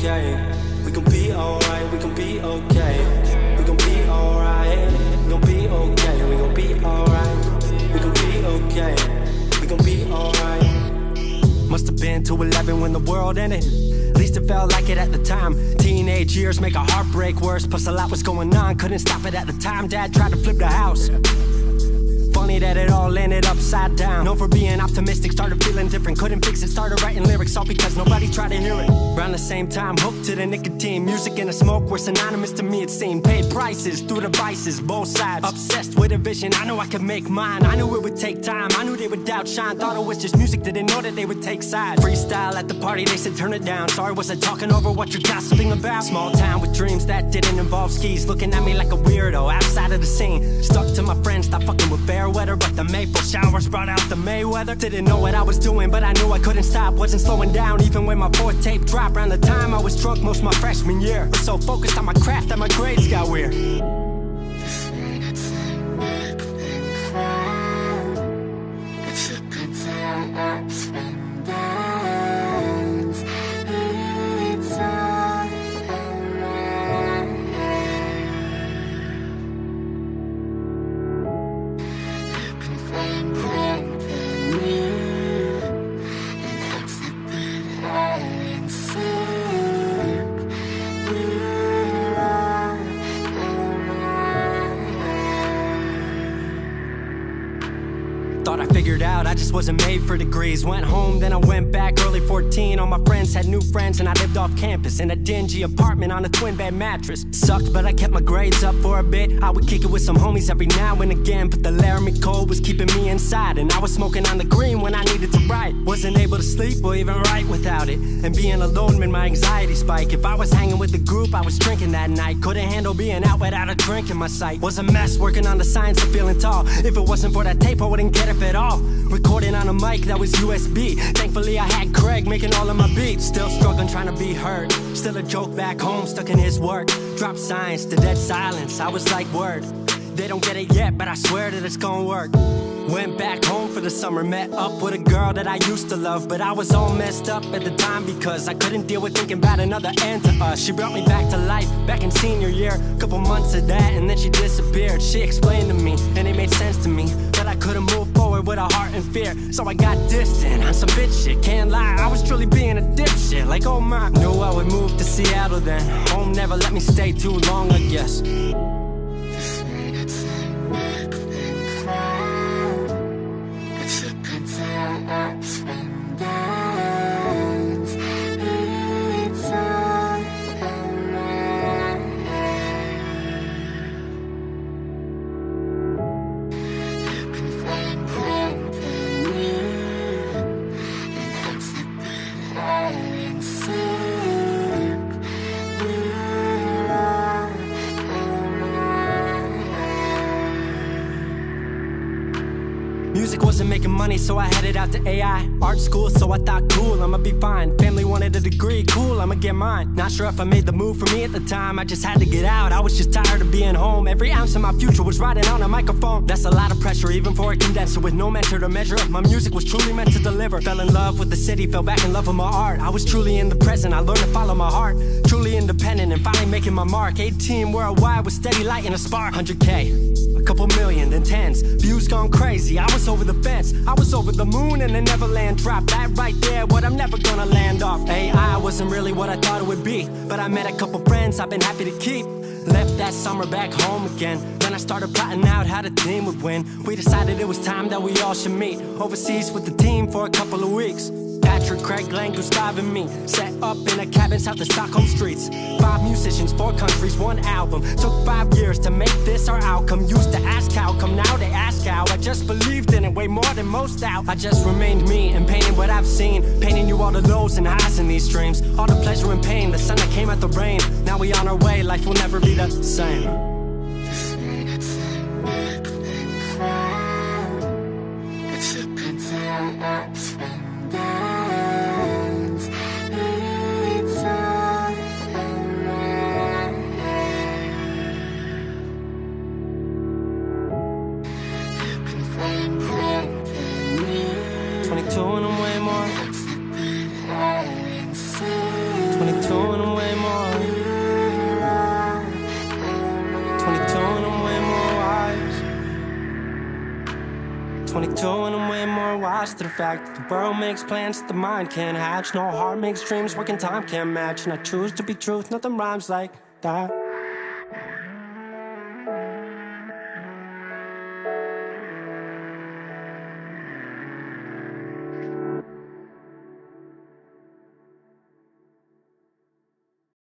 okay. We gon' be alright, we gon' be okay. We gon' be alright, we gon' be okay. We gon' be alright, we gon' be okay. We gon' be alright. Must have been 2:11 when the world ended. At least it felt like it at the time. Teenage years make a heartbreak worse. Plus a lot was going on, couldn't stop it at the time. Dad tried to flip the house. Funny that it all ended upside down. Known for being optimistic, started feeling different. Couldn't fix it, started writing lyrics, all because nobody tried to hear it. Around the same time, hooked to the nicotine. Music and the smoke were synonymous to me, it seemed. Paid prices through the vices, both sides. Obsessed with a vision, I knew I could make mine. I knew it would take time, I knew they would outshine. Thought it was just music, didn't know that they would take sides. Freestyle at the party, they said turn it down. Sorry, was I talking over what you're gossiping about? Small town with dreams that didn't involve skis. Looking at me like a weirdo, outside of the scene. Stuck to my friends, stopped fucking with fair weather. But the maple showers brought out the Mayweather. Didn't know what I was doing, but I knew I couldn't stop. Wasn't slowing down, even when my fourth tape dropped. Around the time I was drunk most my freshman year. Was so focused on my craft that my grades got weird. Thought I figured out I just wasn't made for degrees. Went home, then I went back early 14. All my friends had new friends and I lived off campus in a dingy apartment on a twin bed mattress. Sucked, but I kept my grades up for a bit. I would kick it with some homies every now and again, but the Laramie cold was keeping me inside. And I was smoking on the green when I needed to write. Wasn't able to sleep or even write without it. And being alone made my anxiety spike. If I was hanging with the group, I was drinking that night. Couldn't handle being out without a drink in my sight. Was a mess working on the science of feeling tall. If it wasn't for that tape, I wouldn't get up at all. Recording on a mic that was USB. Thankfully I had Craig making all of my beats. Still struggling trying to be heard. Still a joke back home, stuck in his work. Dropped science to dead silence. I was like, word. They don't get it yet, but I swear that it's gonna work. Went back home for the summer, met up with a girl that I used to love. But I was all messed up at the time because I couldn't deal with thinking about another end to us. She brought me back to life, back in senior year. Couple months of that and then she disappeared. She explained to me, and it made sense to me, that I couldn't move forward with a heart in fear. So I got distant on some bitch shit, can't lie, I was truly being a dipshit. Like oh my, knew I would move to Seattle then. Home never let me stay too long, I guess. Music wasn't making money, so I headed out to AI art school, so I thought cool, I'ma be fine. Family wanted a degree, cool, I'ma get mine. Not sure if I made the move for me at the time, I just had to get out. I was just tired of being home. Every ounce of my future was riding on a microphone. That's a lot of pressure, even for a condenser with no mentor to measure up. My music was truly meant to deliver. Fell in love with the city, fell back in love with my art. I was truly in the present, I learned to follow my heart. Truly independent and finally making my mark. 18 worldwide with steady light and a spark. 100K, a couple million, then tens. Views gone crazy, I was over the fence. I was over the moon and the Neverland dropped. That right there, what I'm never gonna land off. AI wasn't really what I thought it would be, but I met a couple friends I've been happy to keep. Left that summer back home again. Then I started plotting out how the team would win. We decided it was time that we all should meet overseas with the team for a couple of weeks. Patrick, Craig, Glenn, Gustav, and me set up in a cabin south of Stockholm streets. 5 musicians, 4 countries, 1 album. Took 5 years to make this our outcome. Used to ask how come, now they ask how. I just believed in it way more than most out. I just remained me and painted what I've seen. Painting you all the lows and highs in these dreams. All the pleasure and pain, the sun that came out the rain. Now we on our way, life will never be the same. And I'm way more. 22 and I'm way I'm way more wise. 22 and I'm way more wise to the fact that the world makes plans that the mind can't hatch. No heart makes dreams, working time can't match. And I choose to be truth, nothing rhymes like that.